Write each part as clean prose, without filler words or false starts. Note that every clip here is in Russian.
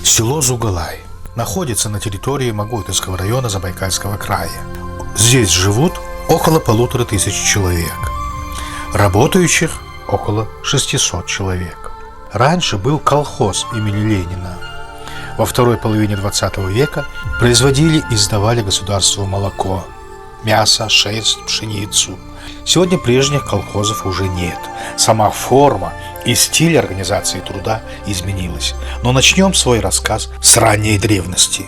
Село Зугалай находится на территории Могилевского района Забайкальского края. Здесь живут около 1500 человек. Работающих около 600 человек. Раньше был колхоз имени Ленина. Во второй половине 20 века производили и сдавали государству молоко, мясо, шерсть, пшеницу. Сегодня прежних колхозов уже нет. Сама форма и стиль организации труда изменилась. Но начнем свой рассказ с ранней древности.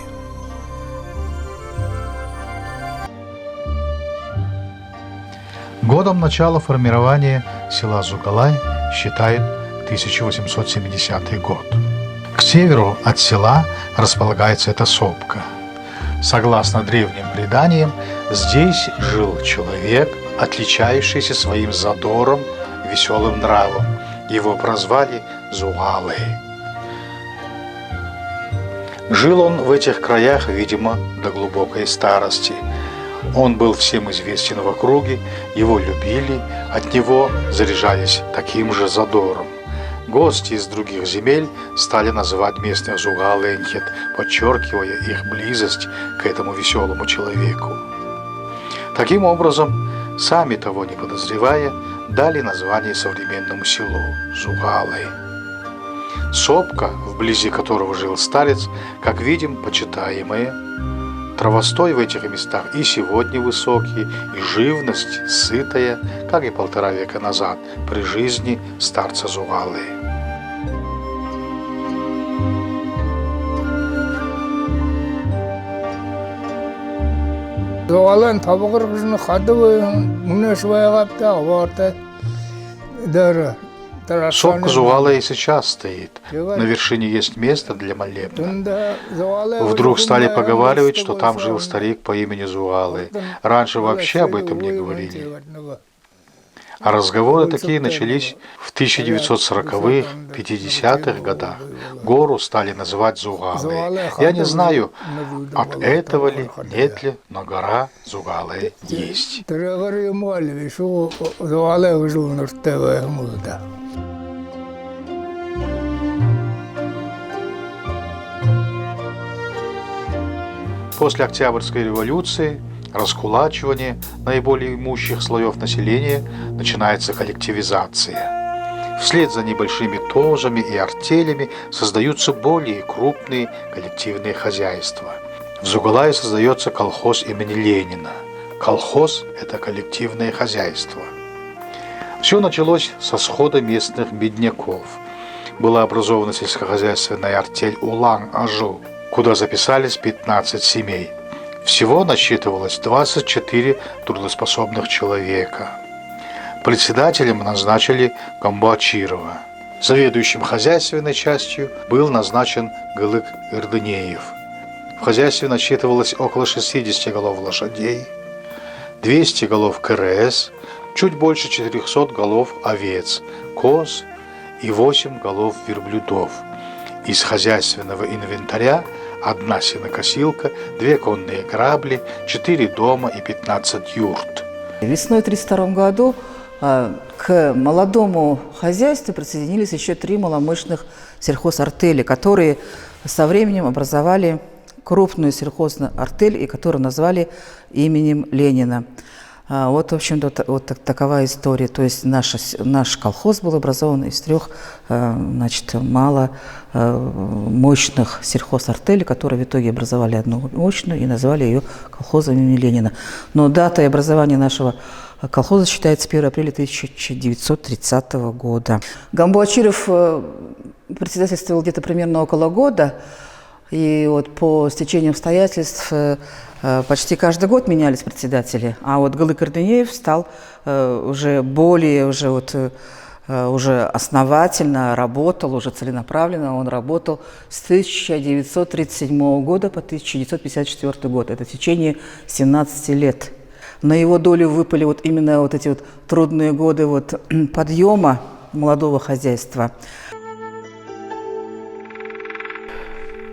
Годом начала формирования села Зугалай считают 1870 год. К северу от села располагается эта сопка. Согласно древним преданиям, здесь жил человек, отличающийся своим задором, веселым нравом. Его прозвали Зугалой. Жил он в этих краях, видимо, до глубокой старости. Он был всем известен в округе, его любили, от него заряжались таким же задором. Гости из других земель стали называть местных Зугаленхет, подчеркивая их близость к этому веселому человеку. Таким образом, сами того не подозревая, дали название современному селу Зугалай. Сопка, вблизи которого жил старец, как видим, почитаемая. Травостой в этих местах и сегодня высокий, и живность сытая, как и 1,5 века назад при жизни старца Зугалай. Зугалайны табығыр күзіні қады мұны шыбай қапты ағбарты дәрі. Сопка Зугалай и сейчас стоит. На вершине есть место для молебна. Вдруг стали поговаривать, что там жил старик по имени Зугалай. Раньше вообще об этом не говорили. А разговоры такие начались в 1940-х, 50-х годах. Гору стали называть Зугалай. Я не знаю, от этого ли, нет ли, но гора Зугалай есть. После Октябрьской революции, раскулачивания наиболее имущих слоев населения, начинается коллективизация. Вслед за небольшими тожами и артелями создаются более крупные коллективные хозяйства. В Зугалае создается колхоз имени Ленина. Колхоз – это коллективное хозяйство. Все началось со схода местных бедняков. Была образована сельскохозяйственная артель Улан-Ажу, куда записались 15 семей. Всего насчитывалось 24 трудоспособных человека. Председателем назначили Камбуачирова. Заведующим хозяйственной частью был назначен Гылык Ирдынеев. В хозяйстве насчитывалось около 60 голов лошадей, 200 голов КРС, чуть больше 400 голов овец, коз и 8 голов верблюдов. Из хозяйственного инвентаря 1 сенокосилка, 2 конные грабли, 4 дома и 15 юрт. Весной 1932 году к молодому хозяйству присоединились еще 3 маломощных сельхозартели, которые со временем образовали крупную сельхозную артель, и которую назвали именем Ленина. Вот, в общем-то, вот такова история. То есть наш колхоз был образован из 3 маломощных сельхозартелей, которые в итоге образовали одну мощную и назвали ее колхозом имени Ленина. Но датой образования нашего колхоза считается 1 апреля 1930 года. Камбуачиров председательствовал где-то примерно около года. И вот по стечению обстоятельств почти каждый год менялись председатели. А вот Гылык Ирдынеев стал уже более уже основательно работал, уже целенаправленно он работал с 1937 года по 1954 год. Это в течение 17 лет. На его долю выпали вот именно вот эти вот трудные годы вот подъема молодого хозяйства.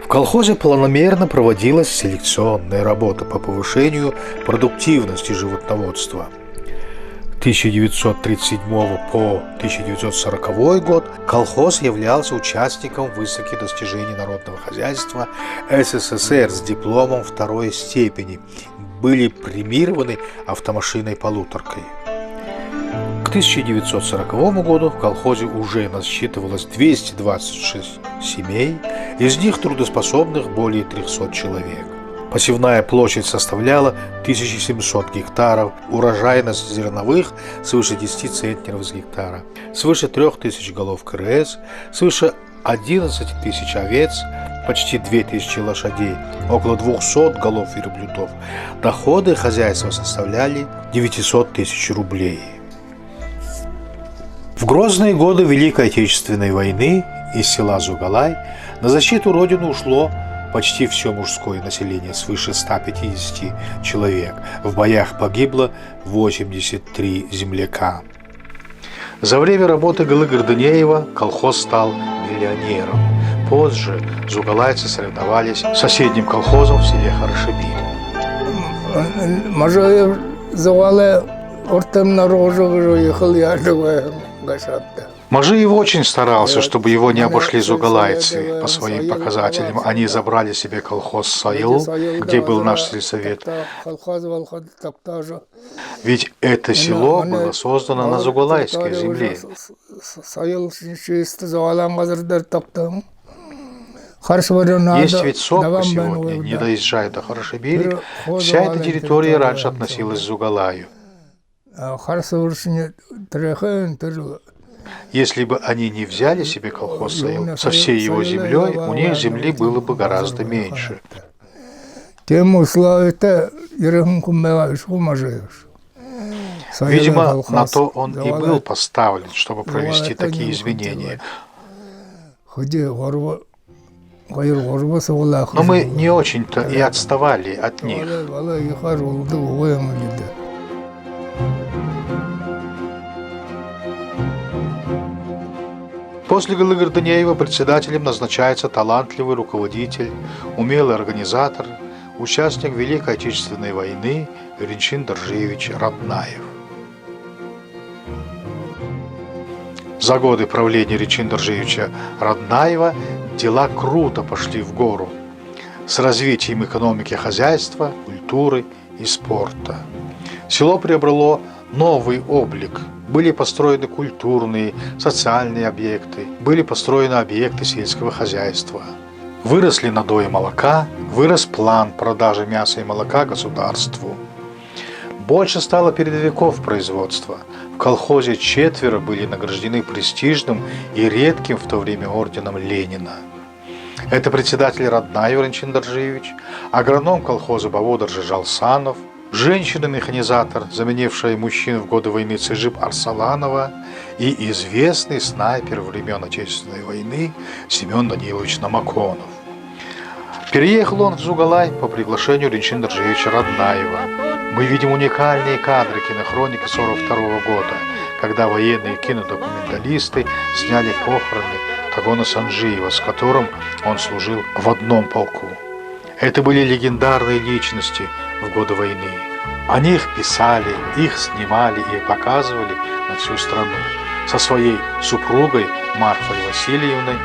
В колхозе планомерно проводилась селекционная работа по повышению продуктивности животноводства. 1937 по 1940 год колхоз являлся участником высоких достижений народного хозяйства СССР с дипломом второй степени. Были премированы автомашиной полуторкой. К 1940 году в колхозе уже насчитывалось 226 семей, из них трудоспособных более 300 человек. Посевная площадь составляла 1700 гектаров, урожайность зерновых свыше 10 центнеров с гектара, свыше 3000 голов КРС, свыше 11 тысяч овец, почти 2000 лошадей, около 200 голов верблюдов. Доходы хозяйства составляли 900 тысяч рублей. В грозные годы Великой Отечественной войны из села Зугалай на защиту Родины ушло почти все мужское население, свыше 150 человек. В боях погибло 83 земляка. За время работы Галы Гордынеева колхоз стал миллионером. Позже зугалайцы соревновались с соседним колхозом в селе Хорошебиль. Мажаев завалы ортемна рожу ехал я живая гашатта. Мажиев очень старался, чтобы его не обошли зугалайцы по своим показателям. Они забрали себе колхоз Саил, где был наш сельсовет. Ведь это село было создано на зугалайской земле. Есть ведь сопка сегодня, не доезжая до Хорошебиля. Вся эта территория раньше относилась к Зугалаю. Если бы они не взяли себе колхоз Саил со всей его землей, у них земли было бы гораздо меньше. Видимо, на то он и был поставлен, чтобы провести такие изменения. Но мы не очень-то и отставали от них. После Галы Гордынеева председателем назначается талантливый руководитель, умелый организатор, участник Великой Отечественной войны Ринчин Доржиевич Раднаев. За годы правления Ринчин Доржиевича Раднаева дела круто пошли в гору с развитием экономики, хозяйства, культуры и спорта. Село приобрело новый облик. Были построены культурные, социальные объекты, были построены объекты сельского хозяйства. Выросли надои молока, вырос план продажи мяса и молока государству. Больше стало передовиков производства. В колхозе 4 были награждены престижным и редким в то время орденом Ленина. Это председатель Раднаев Ринчин Доржиевич, агроном колхоза Баводар Жалсанов, женщина-механизатор, заменившая мужчин в годы войны Цежип Арсаланова, и известный снайпер времен Отечественной войны Семен Данилович Намаконов. Переехал он в Зугалай по приглашению Ринчин Доржиевича Раднаева. Мы видим уникальные кадры кинохроники 1942 года, когда военные кинодокументалисты сняли похороны Тагона Санджиева, с которым он служил в одном полку. Это были легендарные личности в годы войны. О них писали, их снимали и показывали на всю страну. Со своей супругой Марфой Васильевной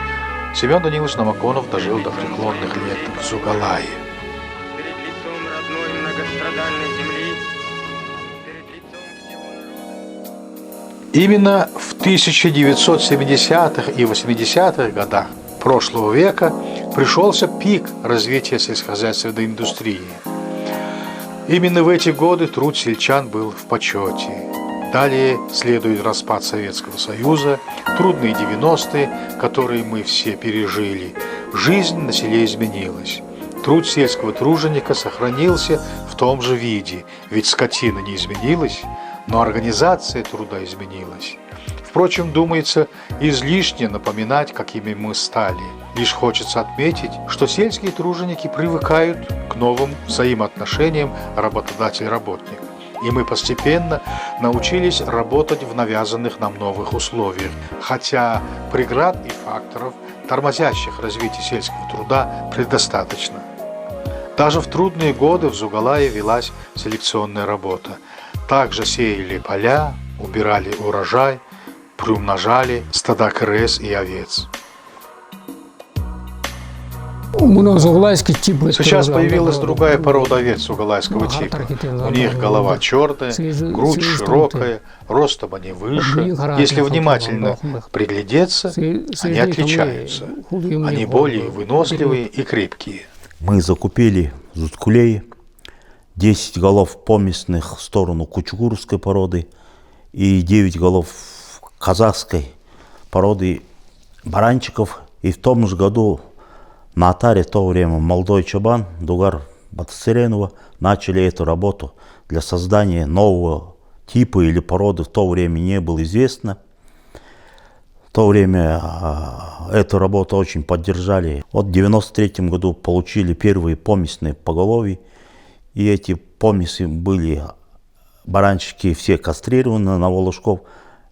Семен Данилович Намаконов дожил до преклонных лет в Зугалае. Перед лицом родной многострадальной земли, перед лицом всего народа. Именно в 1970-х и 80-х годах прошлого века пришелся пик развития сельскохозяйственной индустрии. Именно в эти годы труд сельчан был в почете. Далее следует распад Советского Союза, трудные 90-е, которые мы все пережили. Жизнь на селе изменилась. Труд сельского труженика сохранился в том же виде, ведь скотина не изменилась, но организация труда изменилась. Впрочем, думается, излишне напоминать, какими мы стали. Лишь хочется отметить, что сельские труженики привыкают к новым взаимоотношениям работодатель-работник. И мы постепенно научились работать в навязанных нам новых условиях, хотя преград и факторов, тормозящих развитие сельского труда, предостаточно. Даже в трудные годы в Зугалае велась селекционная работа. Также сеяли поля, убирали урожай, приумножали стада крыс и овец. Сейчас появилась другая порода овец угалайского типа. У них голова черная, грудь широкая, ростом они выше. Если внимательно приглядеться, они отличаются. Они более выносливые и крепкие. Мы закупили в Зуткулее 10 голов поместных в сторону кучугурской породы и 9 голов казахской породы баранчиков. И в том же году на Атаре в то время молодой чабан Дугар Батасыренова начали эту работу для создания нового типа или породы. В то время не было известно. В то время эту работу очень поддержали. Вот в 1993 году получили первые поместные поголовья. И эти помеси были, баранчики все кастрированы на волошков.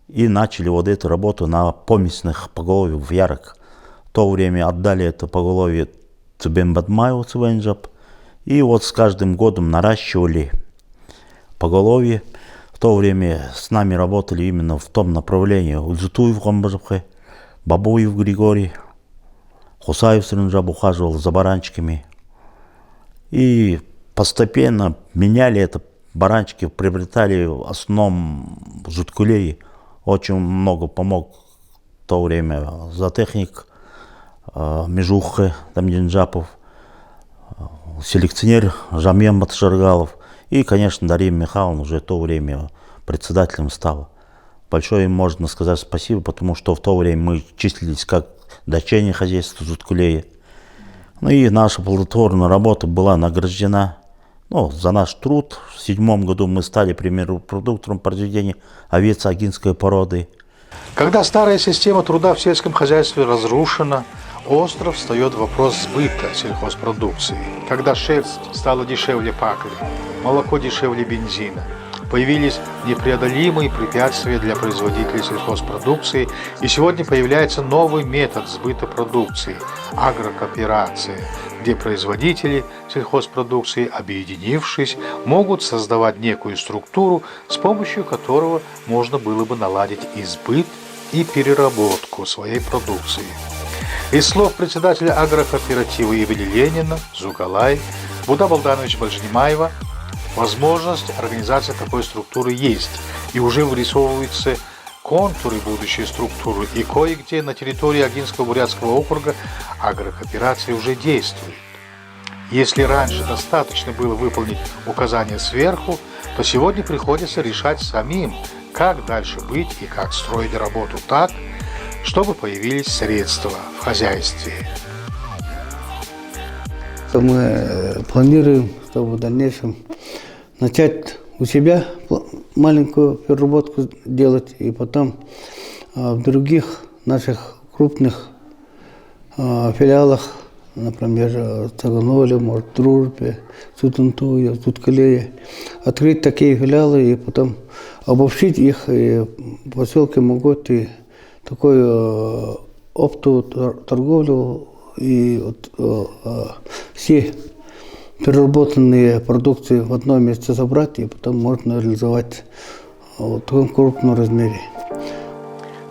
И начали вот эту работу на поместных поголовьях в Ярок. В то время отдали это поголовье Цубембадмаеву Цувенджаб. И вот с каждым годом наращивали поголовье. В то время с нами работали именно в том направлении. Ульзутуев Гамбажабхе, Бабуев Григорий, Хусаев Срынджаб ухаживал за баранчиками. И постепенно меняли это. Баранчики приобретали в основном в Зуткулее. Очень много помог в то время зоотехник Межухе Дамдинджапов, селекционер Жамьен Батшаргалов и, конечно, Дарья Михайловна уже в то время председателем стала. Большое им можно сказать спасибо, потому что в то время мы числились как дочернее хозяйство Зуткулея. Ну и наша плодотворная работа была награждена. За наш труд. В 2007 году мы стали продуктором произведения овец агинской породы. Когда старая система труда в сельском хозяйстве разрушена, остро встает вопрос сбыта сельхозпродукции. Когда шерсть стала дешевле пакли, молоко дешевле бензина, появились непреодолимые препятствия для производителей сельхозпродукции, и сегодня появляется новый метод сбыта продукции – агрокооперация, где производители сельхозпродукции, объединившись, могут создавать некую структуру, с помощью которого можно было бы наладить и сбыт, и переработку своей продукции. Из слов председателя агрокооператива имени Ленина Зугалай Буда Балдановича Бальжнимаева, возможность организации такой структуры есть, и уже вырисовываются контуры будущей структуры, и кое-где на территории Агинского-Бурятского округа агрокооперация уже действует. Если раньше достаточно было выполнить указания сверху, то сегодня приходится решать самим, как дальше быть и как строить работу так, чтобы появились средства в хозяйстве. Мы планируем, чтобы в дальнейшем начать у себя маленькую переработку делать, и потом в других наших крупных филиалах, например, в Таганоле, может, в Дружбе, в Сутунтуе, в Зуткулее, открыть такие филиалы и потом обобщить их, и поселки могут и такую оптовую торговлю и все переработанные продукции в одном месте собрать, и потом можно реализовать в таком крупном размере.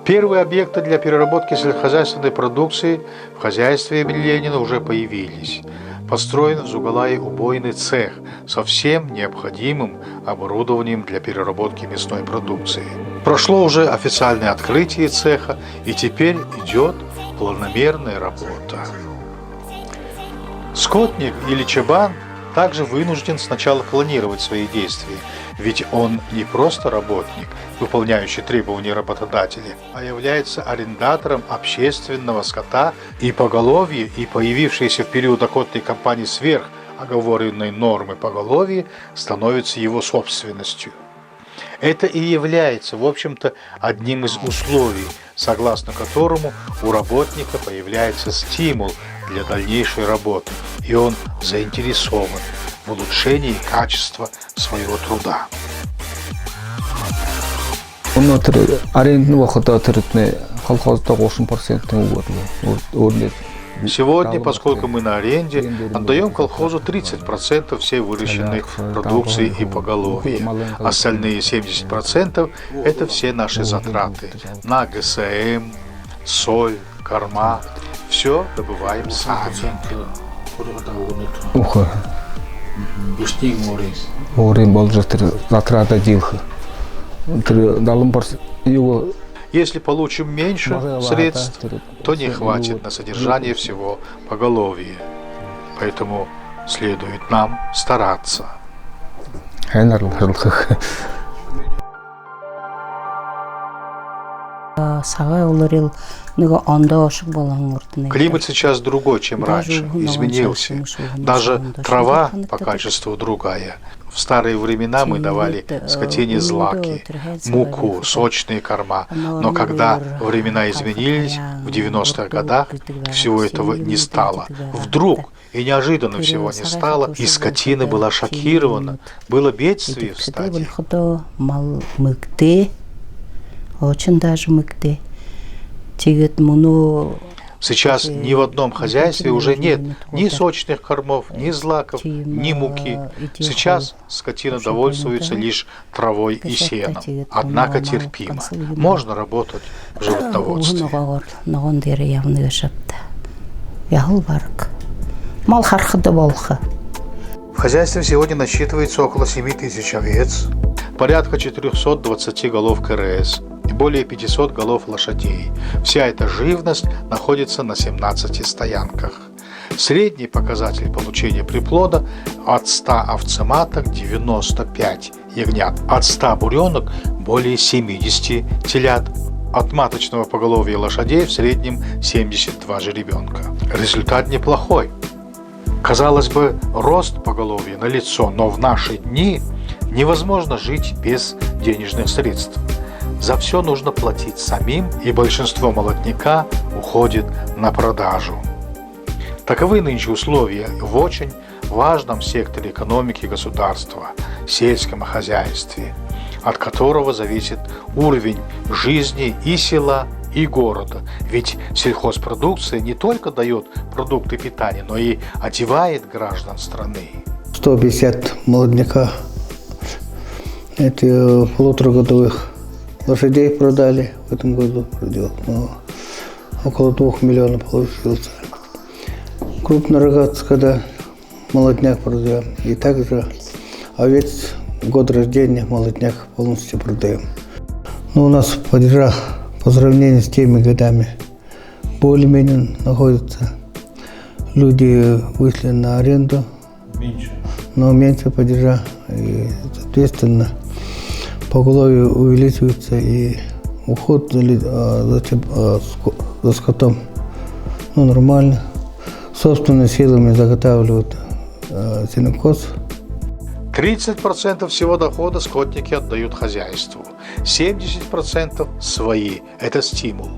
Первые объекты для переработки сельскохозяйственной продукции в хозяйстве имени Ленина уже появились. Построен в Зугалае убойный цех со всем необходимым оборудованием для переработки мясной продукции. Прошло уже официальное открытие цеха, и теперь идет планомерная работа. Скотник или чабан также вынужден сначала планировать свои действия, ведь он не просто работник, выполняющий требования работодателя, а является арендатором общественного скота, и поголовье, и появившиеся в период охотной кампании сверх оговоренной нормы поголовья становятся его собственностью. Это и является, в общем-то, одним из условий, согласно которому у работника появляется стимул для дальнейшей работы, и он заинтересован в улучшении качества своего труда. Өнөөдөр арендны багтаа тэрэтнэ колхоздоо 30% өрлөж. Сегодня, поскольку мы на аренде, отдаем колхозу 30% всей выращенной продукции и поголовья. Остальные 70% – это все наши затраты на ГСМ, соль, корма. Все добываем сами. Ухо. Орын болж тэр затрата дийлх. Тэр 70% его. Если получим меньше средств, то не хватит на содержание всего поголовья. Поэтому следует нам стараться. Климат сейчас другой, чем раньше, изменился. Даже трава по качеству другая. В старые времена мы давали скотине злаки, муку, сочные корма. Но когда времена изменились, в 90-х годах всего этого не стало. Вдруг и неожиданно всего не стало, и скотина была шокирована. Было бедствие в стаде. Очень даже мыкты. Сейчас ни в одном хозяйстве уже нет ни сочных кормов, ни злаков, ни муки. Сейчас скотина довольствуется лишь травой и сеном. Однако терпимо. Можно работать в животноводстве. В хозяйстве сегодня насчитывается около 7 тысяч овец, порядка 420 голов КРС и более 500 голов лошадей. Вся эта живность находится на 17 стоянках. Средний показатель получения приплода от 100 овцематок 95 ягнят, от 100 буренок более 70 телят, от маточного поголовья лошадей в среднем 72 жеребенка. Результат неплохой. Казалось бы, рост поголовья налицо, но в наши дни невозможно жить без денежных средств. За все нужно платить самим, и большинство молотника уходит на продажу. Таковы нынче условия в очень важном секторе экономики государства – сельском хозяйстве, от которого зависит уровень жизни и села, и города. Ведь сельхозпродукция не только дает продукты питания, но и одевает граждан страны. 150 молодняка, эти полуторагодовых лошадей продали в этом году, но около 2 миллионов получился. Крупнорогатцы, когда молодняк продаем, и также овец год рождения молодняк полностью продаем. Но у нас падежа по сравнению с теми годами более-менее находятся. Люди вышли на аренду, но меньше падежа, и, соответственно, поголовье увеличивается, и уход за скотом нормально. Собственными силами заготавливают сенокос. 30% всего дохода скотники отдают хозяйству, 70% свои. Это стимул.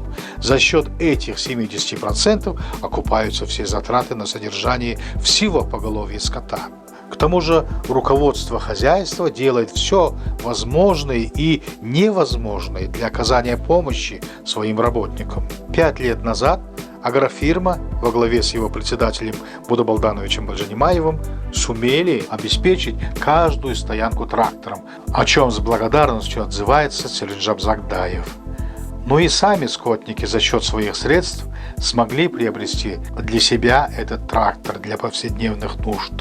За счет этих 70% окупаются все затраты на содержание всего поголовья скота. К тому же руководство хозяйства делает все возможное и невозможное для оказания помощи своим работникам. 5 лет назад агрофирма во главе с его председателем Будой Балдановичем Бальжанимаевым сумели обеспечить каждую стоянку трактором, о чем с благодарностью отзывается Селинджап Загдаев. Но и сами скотники за счет своих средств смогли приобрести для себя этот трактор для повседневных нужд.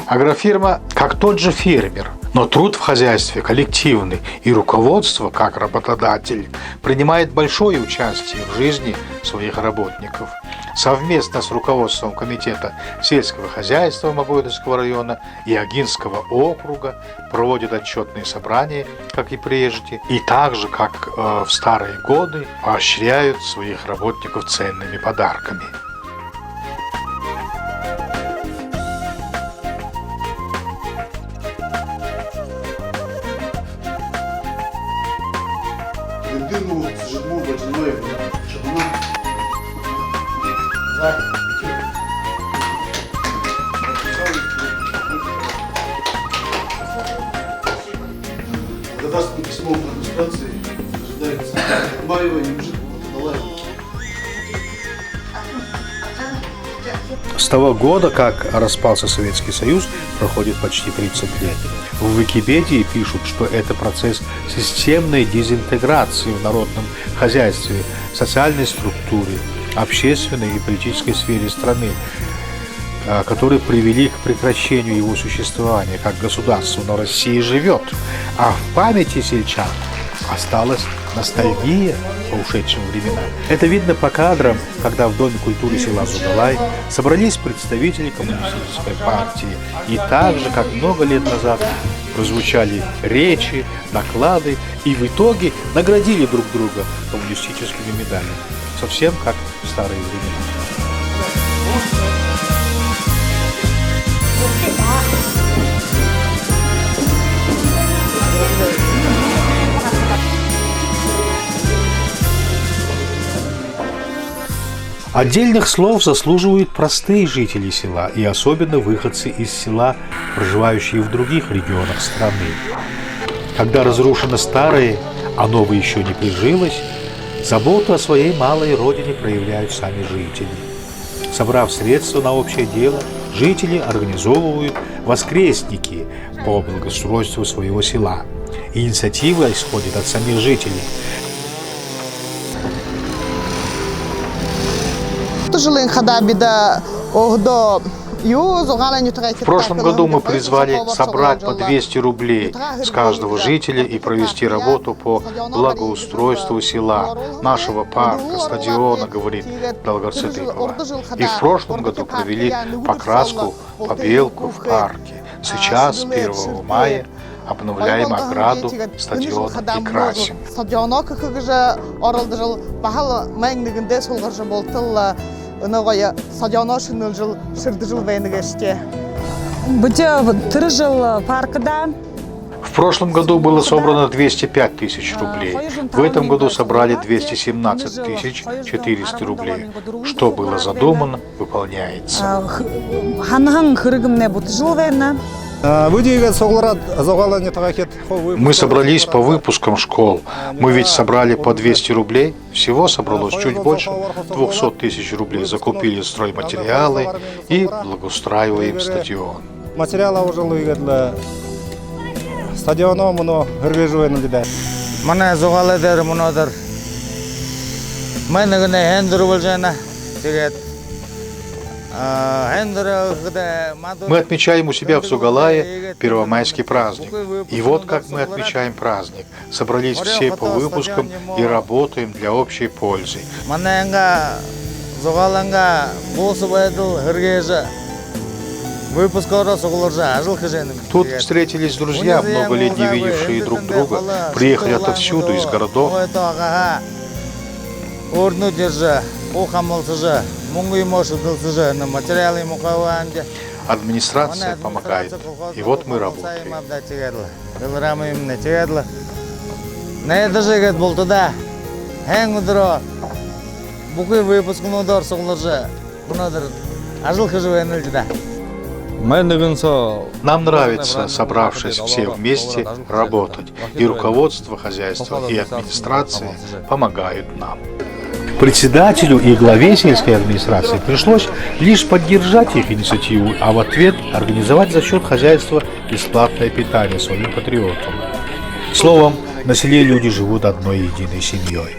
Агрофирма как тот же фермер, но труд в хозяйстве коллективный, и руководство, как работодатель, принимает большое участие в жизни своих работников. Совместно с руководством комитета сельского хозяйства Могилевского района и Агинского округа проводят отчетные собрания, как и прежде, и так же, как в старые годы, поощряют своих работников ценными подарками. благодарственное письмо в администрации ожидается Баева и С того года, как распался Советский Союз, проходит почти 30 лет. В Википедии пишут, что это процесс системной дезинтеграции в народном хозяйстве, социальной структуре, общественной и политической сфере страны, которые привели к прекращению его существования как государства. Но Россия живет, а в памяти сельчан осталась ностальгия по ушедшим временам. Это видно по кадрам, когда в Доме культуры села Зугалай собрались представители коммунистической партии. И так же, как много лет назад, прозвучали речи, доклады и в итоге наградили друг друга коммунистическими медалями. Совсем как в старые времена. Отдельных слов заслуживают простые жители села и особенно выходцы из села, проживающие в других регионах страны. Когда разрушено старое, а новое еще не прижилось, заботу о своей малой родине проявляют сами жители. Собрав средства на общее дело, жители организовывают воскресники по благоустройству своего села. Инициатива исходит от самих жителей. В прошлом году мы призвали собрать по 200 рублей с каждого жителя и провести работу по благоустройству села, нашего парка, стадиона, говорит Долгорцетыкова. И в прошлом году провели покраску, побелку в парке. Сейчас, 1 мая, обновляем ограду стадиона и красим. В прошлом году было собрано 205 тысяч рублей. В этом году собрали 217 тысяч 400 рублей. Что было задумано, выполняется. Мы собрались по выпускам школ. Мы ведь собрали по 200 рублей. Всего собралось чуть больше 200 тысяч рублей. Закупили стройматериалы и благоустраиваем стадион. Мы отмечаем у себя в Зугалае первомайский праздник. И вот как мы отмечаем праздник. Собрались все по выпускам и работаем для общей пользы. Тут встретились друзья, много лет не видевшие друг друга. Приехали отовсюду, из городов. Администрация помогает. И вот мы работаем. Нам нравится, собравшись все вместе, работать. И руководство хозяйства, и администрация помогают нам. Председателю и главе сельской администрации пришлось лишь поддержать их инициативу, а в ответ организовать за счет хозяйства бесплатное питание своим патриотам. Словом, на селе люди живут одной единой семьей.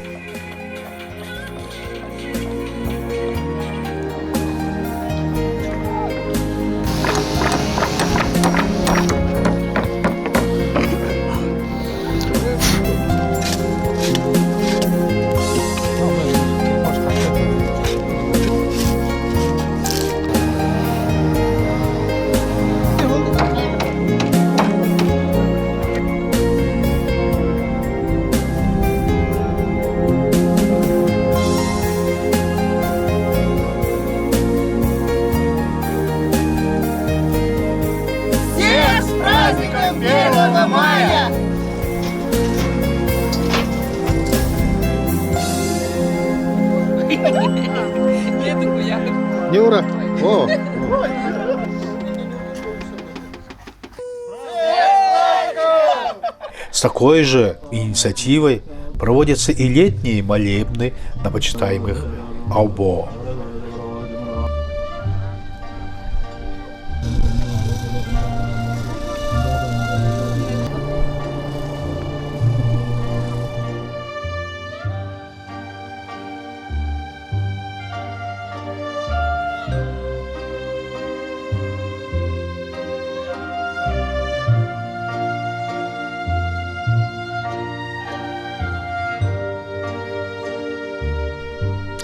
Юра, о! С такой же инициативой проводятся и летние молебны на почитаемых Аубо.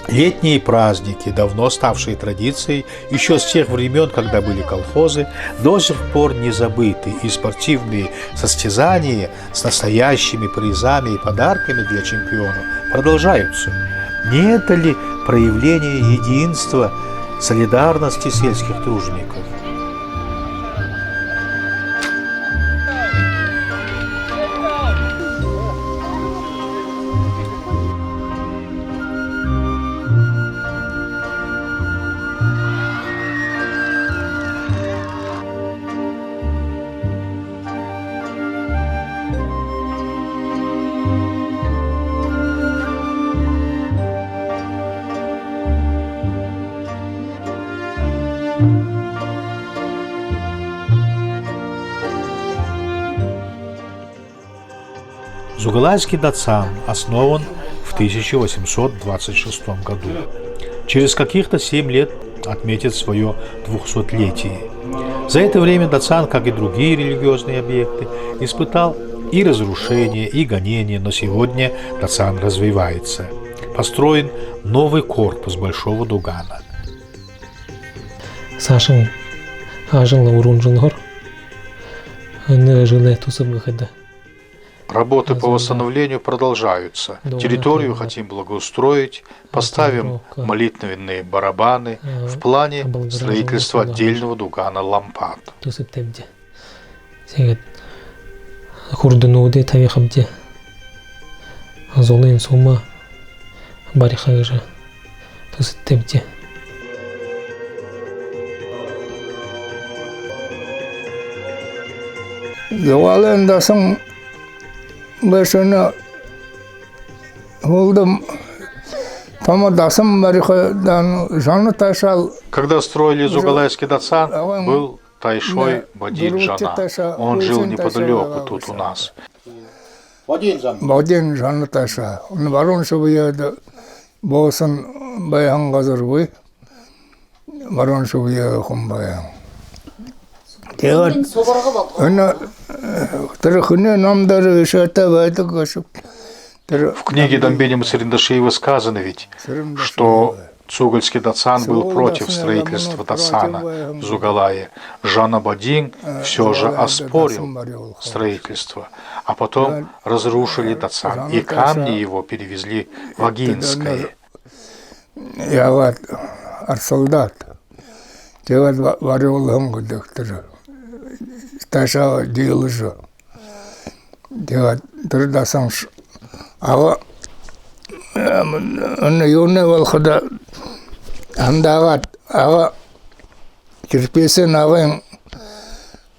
Летние праздники, давно ставшие традицией еще с тех времен, когда были колхозы, до сих пор не забыты, и спортивные состязания с настоящими призами и подарками для чемпионов продолжаются. Не это ли проявление единства, солидарности сельских тружеников? Зугалайский датсан основан в 1826 году. Через каких-то 7 лет отметит свое 200-летие. За это время датсан, как и другие религиозные объекты, испытал и разрушение, и гонение, но сегодня датсан развивается. Построен новый корпус Большого Дугана. Сашин ажил урунжунгор не жиле тусабгахада. Работы по восстановлению продолжаются. Территорию хотим благоустроить, поставим молитвенные барабаны в плане строительства отдельного дугана лампад. Хурденуде тавихабде золын сума барихажа тусеттебде. Зугален дасың бешена олдым тама дасым барихадан жаны ташал. Когда строили Зугалайский датсан, был Тайшой Бадин Жана. Он жил неподалеку тут у нас. Бадин жаны таша. Он барон шубияда босын баян газыр бой. Барон шубия хум баян. Тегат. Она трехне нам даже шата вайда гашуп. В книге Дамбени Мацариндашиева сказано ведь, что Цугальский датсан был против строительства датсана в Зугалае. Жана Бадин все же оспорил строительство, а потом разрушили датсан, и камни его перевезли в Агинское. Я вот солдат. Те вот варил лонгу доктора. Таша делал же. Те вот тогда сам. А он юный волхода. Андават. А кирписы навен.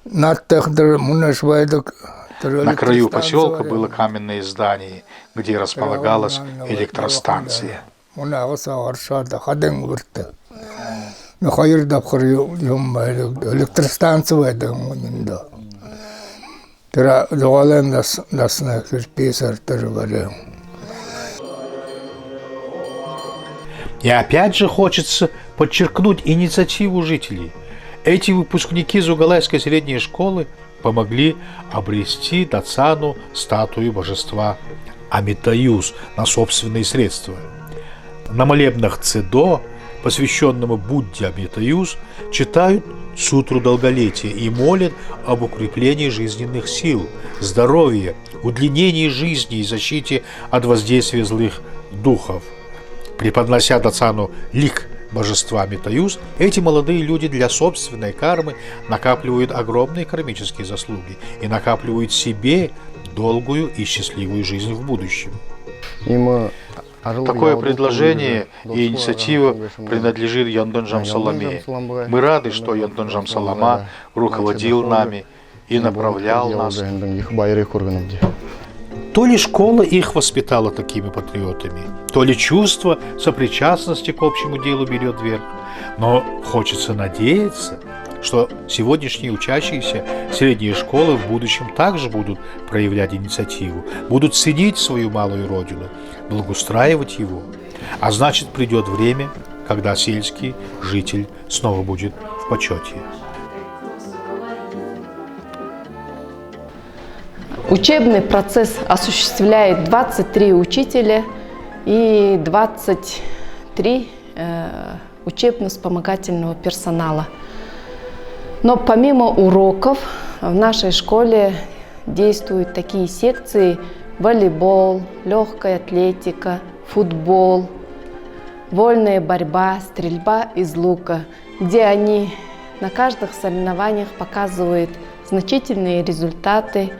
Наттахдер мунашвайдок. На краю поселка было каменное здание, где располагалась электростанция. Но хайр дабхар юм электростанция вайда. Тера зугален дасна кирписар терваре. И опять же хочется подчеркнуть инициативу жителей. Эти выпускники Зугалайской средней школы помогли обрести датсану статую божества Амитаюс на собственные средства. На молебнах Цедо, посвященному Будде Амитаюс, читают сутру долголетия и молят об укреплении жизненных сил, здоровья, удлинении жизни и защите от воздействия злых духов. Преподнося датсану лик божества Амитаюс, эти молодые люди для собственной кармы накапливают огромные кармические заслуги и накапливают себе долгую и счастливую жизнь в будущем. Такое предложение и инициатива принадлежит Яндонжам Саламе. Мы рады, что Яндонжам Салама руководил нами и направлял нас. То ли школа их воспитала такими патриотами, то ли чувство сопричастности к общему делу берет верх. Но хочется надеяться, что сегодняшние учащиеся средней школы в будущем также будут проявлять инициативу, будут ценить свою малую родину, благоустраивать его. А значит, придет время, когда сельский житель снова будет в почете. Учебный процесс осуществляет 23 учителя и 23 учебно-вспомогательного персонала. Но помимо уроков в нашей школе действуют такие секции: волейбол, легкая атлетика, футбол, вольная борьба, стрельба из лука, где они на каждых соревнованиях показывают значительные результаты.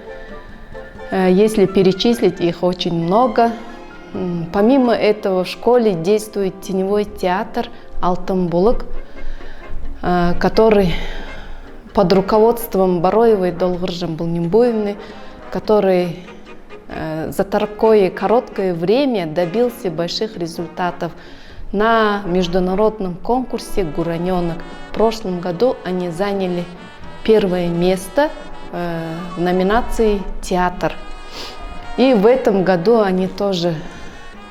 Если перечислить, их очень много. Помимо этого в школе действует теневой театр «Алтын булык», который под руководством Бароевой Долгыржан Булнимбоевны, который за такое короткое время добился больших результатов на международном конкурсе «Гураненок». В прошлом году они заняли первое место в номинации «Театр». И в этом году они тоже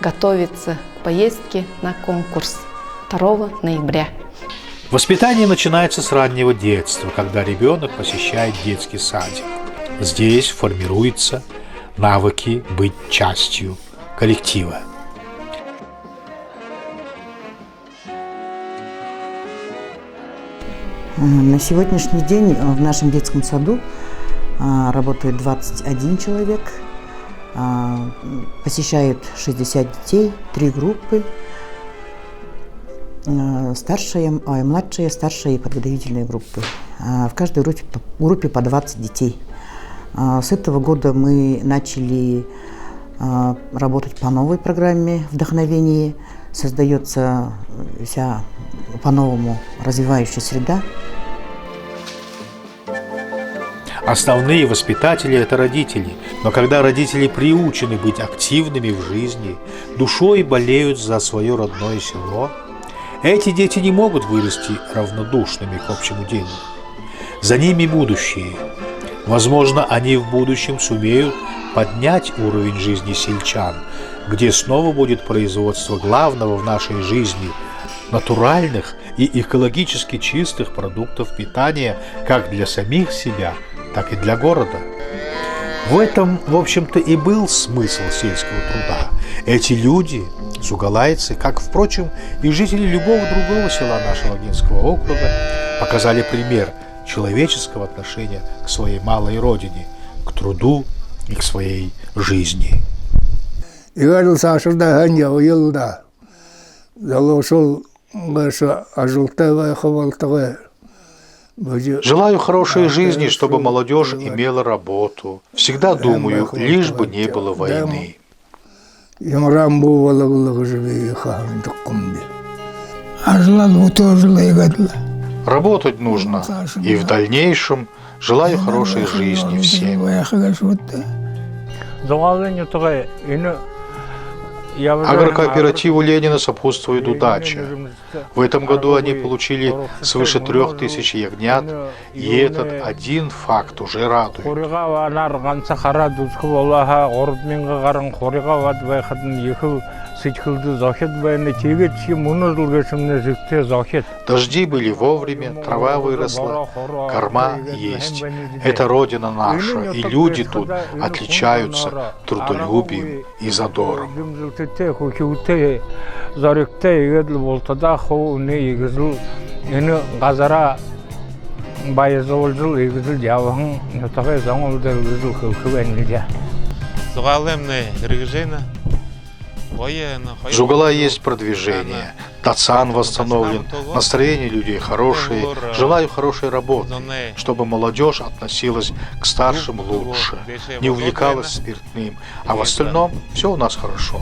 готовятся к поездке на конкурс 2 ноября. Воспитание начинается с раннего детства, когда ребенок посещает детский садик. Здесь формируются навыки быть частью коллектива. На сегодняшний день в нашем детском саду работает 21 человек, посещает 60 детей, 3 группы, младшие, старшие и подготовительные группы. В каждой группе по 20 детей. С этого года мы начали работать по новой программе «Вдохновение». Создается вся по-новому развивающая среда. Основные воспитатели – это родители. Но когда родители приучены быть активными в жизни, душой болеют за свое родное село, эти дети не могут вырасти равнодушными к общему делу. За ними будущее. Возможно, они в будущем сумеют поднять уровень жизни сельчан, где снова будет производство главного в нашей жизни – натуральных и экологически чистых продуктов питания как для самих себя, так и для города. В этом, в общем-то, и был смысл сельского труда. Эти люди, сугалайцы, как, впрочем, и жители любого другого села нашего Ленинского округа, показали пример человеческого отношения к своей малой родине, к труду и к своей жизни. Желаю хорошей жизни, чтобы молодежь имела работу. Всегда думаю, лишь бы не было войны. Работать нужно. И в дальнейшем желаю хорошей жизни всем. Агрокооперативу Ленина сопутствует удача. В этом году они получили свыше 3000 ягнят, и этот один факт уже радует. Дожди были вовремя, трава выросла, корма есть. Это родина наша, и люди тут отличаются трудолюбием и задором. Жугала есть продвижение, Тацан восстановлен, настроение людей хорошее. Желаю хорошей работы, чтобы молодежь относилась к старшим лучше, не увлекалась спиртным, а в остальном все у нас хорошо.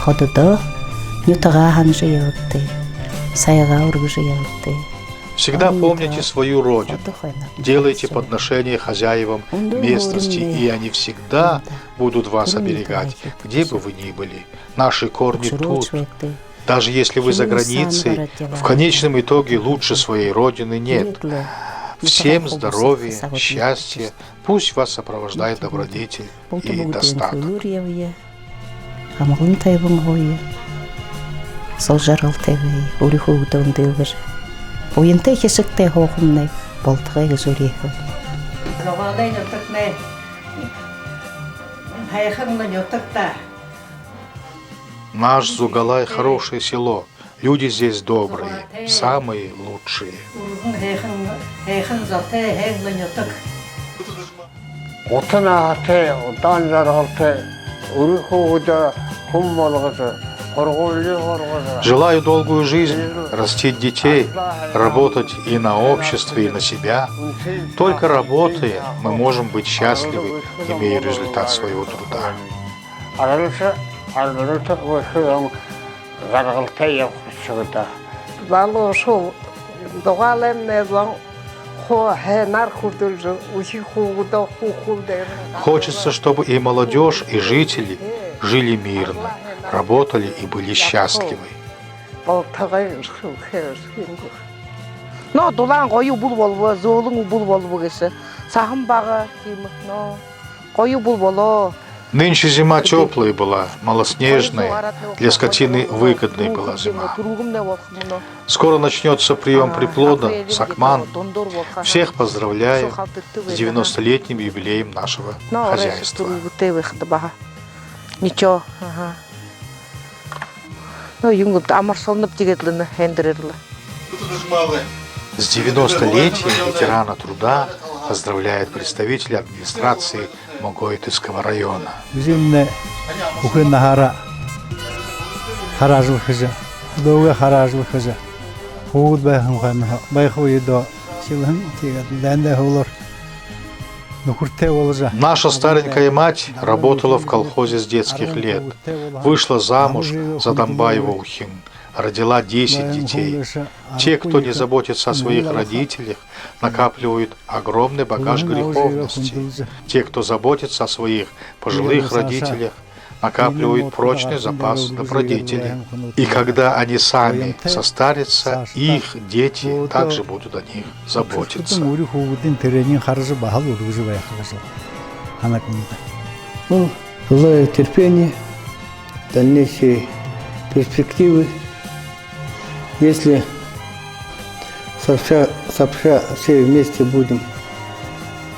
ходыда ютага ханжиялты, сайга ургжиялты. Всегда помните свою родину. Делайте подношения хозяевам местности, и они всегда будут вас оберегать, где бы вы ни были. Наши корни тут. Даже если вы за границей, в конечном итоге лучше своей родины нет. Всем здоровья, счастья, пусть вас сопровождает добродетель и достаток. Уянтай хэсэгтэй хоохомнай болтгай гэсүрийхэ. Наш Зугалай хорошее село. Люди здесь добрые, самые лучшие. Желаю долгую жизнь, растить детей, работать и на обществе, и на себя. Только работая, мы можем быть счастливы, имея результат своего труда. Хочется, чтобы и молодежь, и жители жили мирно, работали и были счастливы. Нынче зима теплая была, малоснежная, для скотины выгодной была зима. Скоро начнется прием приплода, сакман. Всех поздравляю с 90-летним юбилеем нашего хозяйства. Ничего, ага. Ну, юнгут амарсолнып дегетліні хендірерлі. С 90-летием ветерана труда поздравляет представители администрации Могойтовского района. Зимне ухынна харажыл хыжа, долга харажыл хыжа. Худ байхым ханна, байхуй до силын тигат, дэнде хулор. Наша старенькая мать работала в колхозе с детских лет. Вышла замуж за Домбаева Ухин. Родила 10 детей. Те, кто не заботится о своих родителях, накапливают огромный багаж греховности. Те, кто заботится о своих пожилых родителях, накапливают прочный запас добродетели. И когда они сами состарятся, их дети также будут о них заботиться. Желаю терпения, дальнейшие перспективы. Если сообща все вместе будем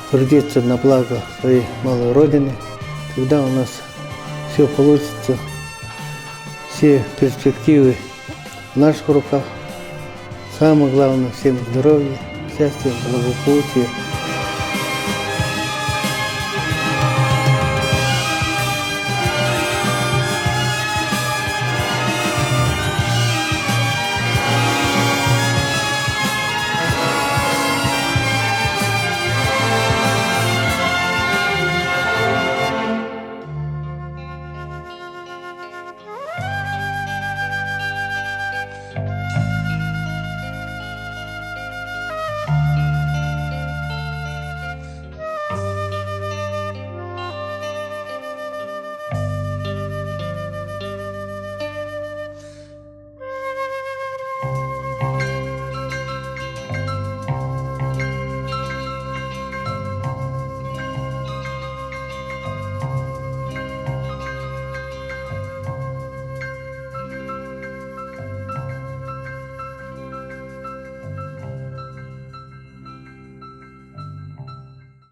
трудиться на благо своей малой Родины, тогда у нас все получится, все перспективы в наших руках. Самое главное, всем здоровья, счастья, благополучия.